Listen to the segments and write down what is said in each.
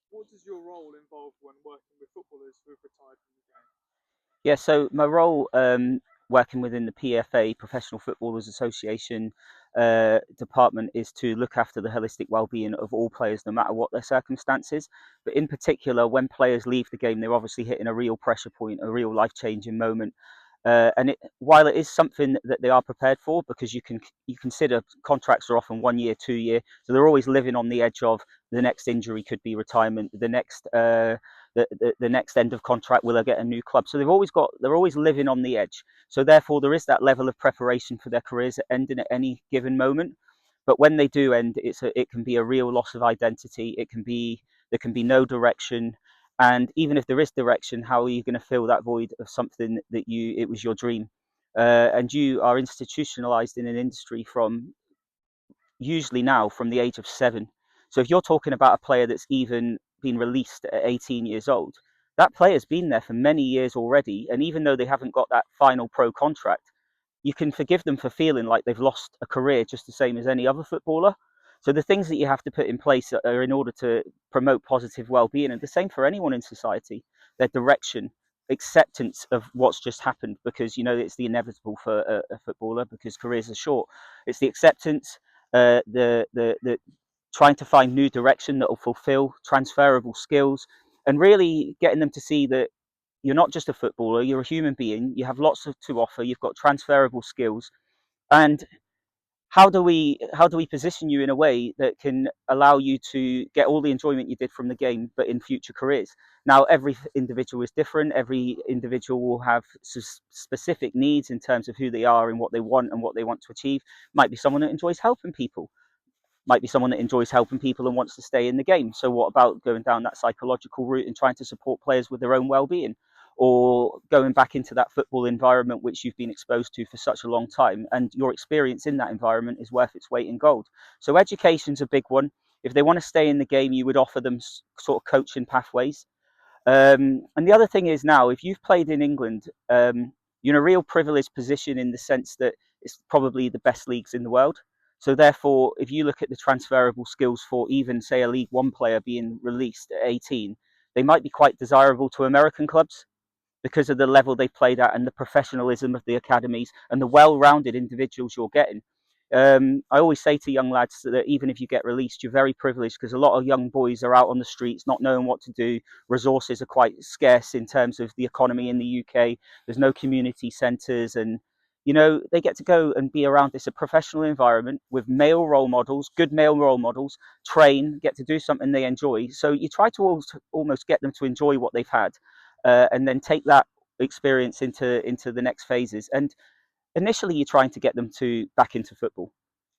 What does your role involve when working with footballers who have retired from the game? Yeah, so my role working within the PFA, Professional Footballers Association department, is to look after the holistic well-being of all players, no matter what their circumstances. But in particular, when players leave the game, they're obviously hitting a real pressure point, a real life-changing moment. While it is something that they are prepared for, because you consider contracts are often 1 year, 2 year, so they're always living on the edge of the next injury could be retirement, the next end of contract, will I get a new club? So they're always living on the edge. So therefore, there is that level of preparation for their careers ending at any given moment. But when they do end, it can be a real loss of identity. There can be no direction, and even if there is direction, how are you going to fill that void of something that it was your dream? And you are institutionalized in an industry from usually now from the age of 7. So if you're talking about a player that's even been released at 18 years old, that player's been there for many years already. And even though they haven't got that final pro contract, you can forgive them for feeling like they've lost a career just the same as any other footballer. So the things that you have to put in place are in order to promote positive well-being, and the same for anyone in society. Their direction, acceptance of what's just happened, because it's the inevitable for a footballer because careers are short. It's the acceptance, the trying to find new direction that will fulfill transferable skills, and really getting them to see that you're not just a footballer, you're a human being, you have to offer, you've got transferable skills. And how do we position you in a way that can allow you to get all the enjoyment you did from the game but in future careers? Now, every individual is different. Every individual will have specific needs in terms of who they are and what they want and what they want to achieve. Might be someone that enjoys helping people, might be someone that enjoys helping people and wants to stay in the game. So what about going down that psychological route and trying to support players with their own well-being, or going back into that football environment which you've been exposed to for such a long time, and your experience in that environment is worth its weight in gold. So education's a big one. If they want to stay in the game, you would offer them sort of coaching pathways. And the other thing is, now, if you've played in England, you're in a real privileged position in the sense that it's probably the best leagues in the world. So therefore, if you look at the transferable skills for even, say, a League One player being released at 18, they might be quite desirable to American clubs because of the level they played at and the professionalism of the academies and the well-rounded individuals you're getting. I always say to young lads that even if you get released, you're very privileged, because a lot of young boys are out on the streets not knowing what to do. Resources are quite scarce in terms of the economy in the UK. There's no community centres, and they get to go and be around this a professional environment with male role models, good male role models, train, get to do something they enjoy. So you try to almost get them to enjoy what they've had, and then take that experience into the next phases. And initially, you're trying to get them to back into football,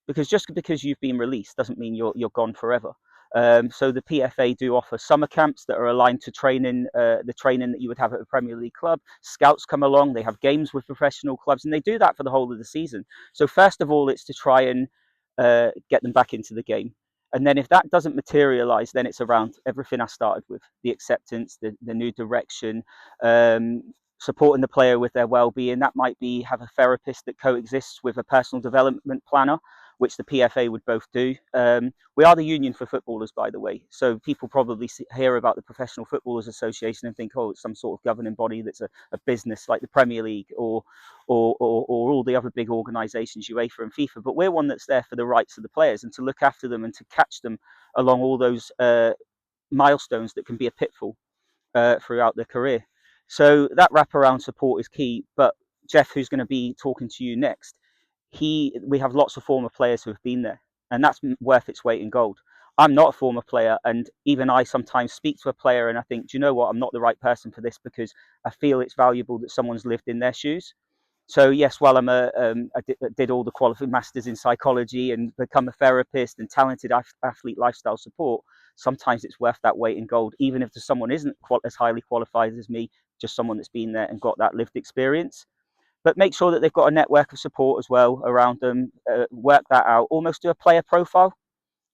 because just because you've been released doesn't mean you're gone forever. So the PFA do offer summer camps that are aligned to the training that you would have at a Premier League club. Scouts come along, they have games with professional clubs, and they do that for the whole of the season. So first of all, it's to try and get them back into the game. And then if that doesn't materialize, then it's around everything I started with: the acceptance, the new direction, supporting the player with their well-being. That might be have a therapist that coexists with a personal development planner, which the PFA would both do. We are the union for footballers, by the way. So people probably hear about the Professional Footballers Association and think, oh, it's some sort of governing body that's a business like the Premier League, or all the other big organisations, UEFA and FIFA. But we're one that's there for the rights of the players and to look after them and to catch them along all those milestones that can be a pitfall throughout their career. So that wraparound support is key. But Jeff, who's going to be talking to you next, we have lots of former players who have been there, and that's worth its weight in gold. I'm not a former player, and even I sometimes speak to a player and I think, do you know what? I'm not the right person for this, because I feel it's valuable that someone's lived in their shoes. So yes, while I did all the qualified masters in psychology and become a therapist and talented athlete lifestyle support, sometimes it's worth that weight in gold, even if someone isn't as highly qualified as me, just someone that's been there and got that lived experience. But make sure that they've got a network of support as well around them. Work that out. Almost do a player profile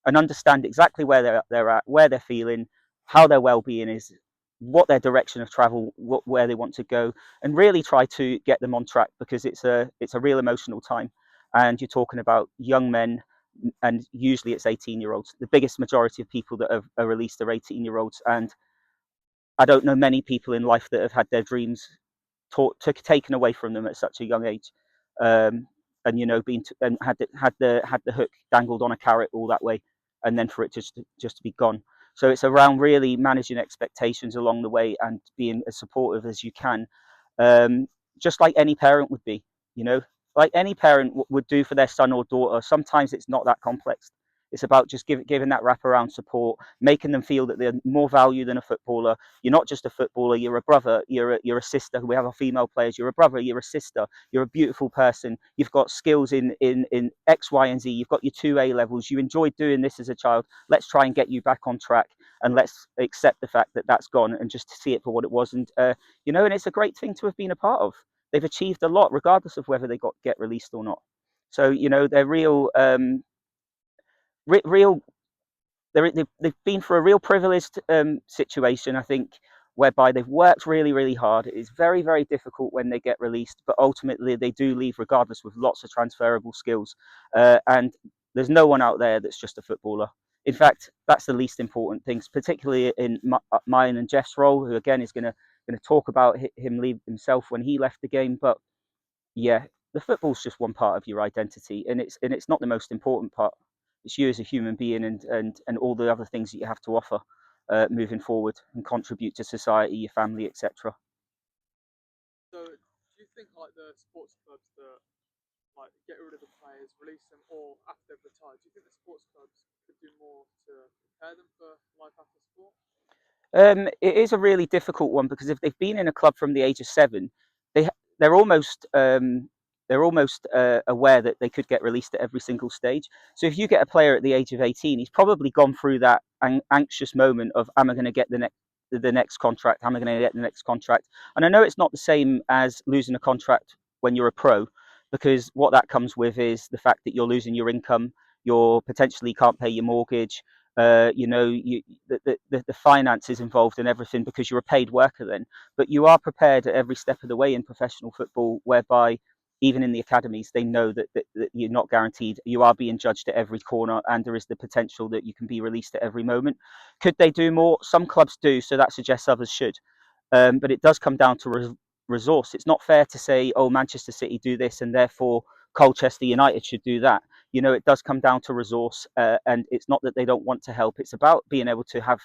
and understand exactly where they're at, where they're feeling, how their well-being is, what their direction of travel, where they want to go, and really try to get them on track, because it's a real emotional time, and you're talking about young men and usually it's 18-year-olds. The biggest majority of people that are released are 18-year-olds, and I don't know many people in life that have had their dreams taken away from them at such a young age, um, and been and had the hook dangled on a carrot all that way, and then for it just to be gone. So it's around really managing expectations along the way and being as supportive as you can, um, just like any parent would be, you know, like any parent would do for their son or daughter. Sometimes it's not that complex. It's about just giving that wraparound support, making them feel that they're more value than a footballer. You're not just a footballer, you're a brother, you're a sister. We have our female players, you're a brother, you're a sister, you're a beautiful person. You've got skills in X, Y, and Z. You've got your 2A levels. You enjoyed doing this as a child. Let's try and get you back on track, and let's accept the fact that that's gone and just see it for what it was. And and it's a great thing to have been a part of. They've achieved a lot, regardless of whether they get released or not. So they're real they've been for a real privileged situation, I think, whereby they've worked really, really hard. It is very, very difficult when they get released, but ultimately they do leave regardless with lots of transferable skills. And there's no one out there that's just a footballer. In fact, that's the least important things, particularly in mine and Jeff's role, who again is going to talk about him leave himself when he left the game. But yeah, the football's just one part of your identity, and it's not the most important part. It's you as a human being, and all the other things that you have to offer moving forward and contribute to society, your family, etc. So, do you think like the sports clubs that like get rid of the players, release them, or after they've retired, do you think the sports clubs could do more to prepare them for life after sport? It is a really difficult one because if they've been in a club from the age of 7, they they're almost aware that they could get released at every single stage. So if you get a player at the age of 18, he's probably gone through that anxious moment of, am I going to get the next contract? Am I going to get the next contract? And I know it's not the same as losing a contract when you're a pro, because what that comes with is the fact that you're losing your income, you're potentially can't pay your mortgage, the finances involved and everything, because you're a paid worker then. But you are prepared at every step of the way in professional football, whereby even in the academies, they know that you're not guaranteed. You are being judged at every corner, and there is the potential that you can be released at every moment. Could they do more? Some clubs do, so that suggests others should. But it does come down to resource. It's not fair to say, oh, Manchester City do this and therefore Colchester United should do that. It does come down to resource, and it's not that they don't want to help. It's about being able to have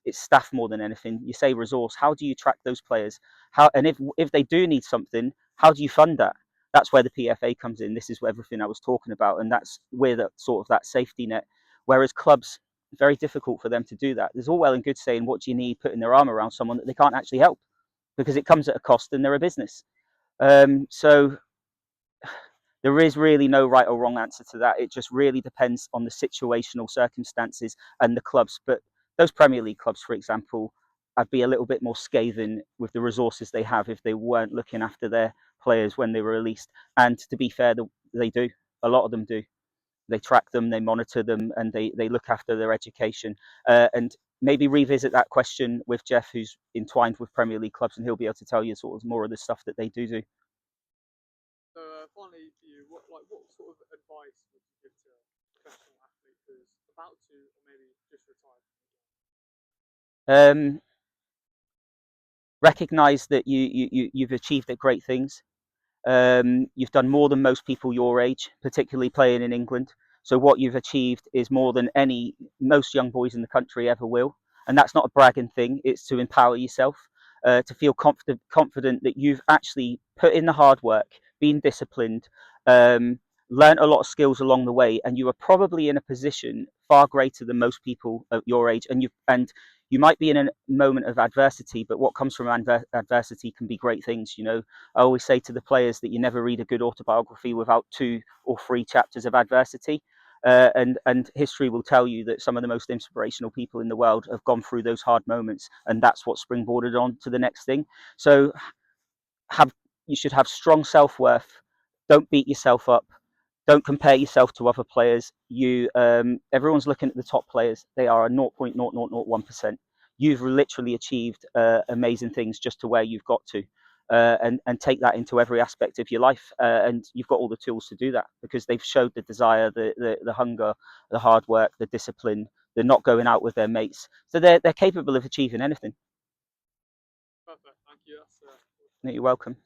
it's staff more than anything. You say resource. How do you track those players? How, and if they do need something, how do you fund that? That's where the PFA comes in. This is everything I was talking about, and that's where that sort of that safety net. Whereas clubs, very difficult for them to do that. There's all well and good saying, what do you need, putting their arm around someone that they can't actually help, because it comes at a cost and they're a business. So there is really no right or wrong answer to that. It just really depends on the situational circumstances and the clubs. But those Premier League clubs, for example, I'd be a little bit more scathing with the resources they have if they weren't looking after their players when they were released. And to be fair, they do. A lot of them do. They track them, they monitor them, and they look after their education. And maybe revisit that question with Jeff, who's entwined with Premier League clubs, and he'll be able to tell you sort of more of the stuff that they do. So, finally, for you, what sort of advice would you give to a professional athlete who's about to, or maybe just retired? Um, Recognize that you've achieved great things. You've done more than most people your age, particularly playing in England. So what you've achieved is more than most young boys in the country ever will. And that's not a bragging thing. It's to empower yourself, to feel confident that you've actually put in the hard work, been disciplined, um, learned a lot of skills along the way, and you are probably in a position far greater than most people at your age. And you might be in a moment of adversity, but what comes from adversity can be great things. I always say to the players that you never read a good autobiography without 2 or 3 chapters of adversity. And history will tell you that some of the most inspirational people in the world have gone through those hard moments, and that's what springboarded on to the next thing. So have you should have strong self-worth. Don't beat yourself up. Don't compare yourself to other players. Everyone's looking at the top players. They are a 0.0001%. You've literally achieved amazing things just to where you've got to. and take that into every aspect of your life. And you've got all the tools to do that because they've showed the desire, the hunger, the hard work, the discipline, the not going out with their mates. So they're capable of achieving anything. Perfect. Thank you. You're welcome.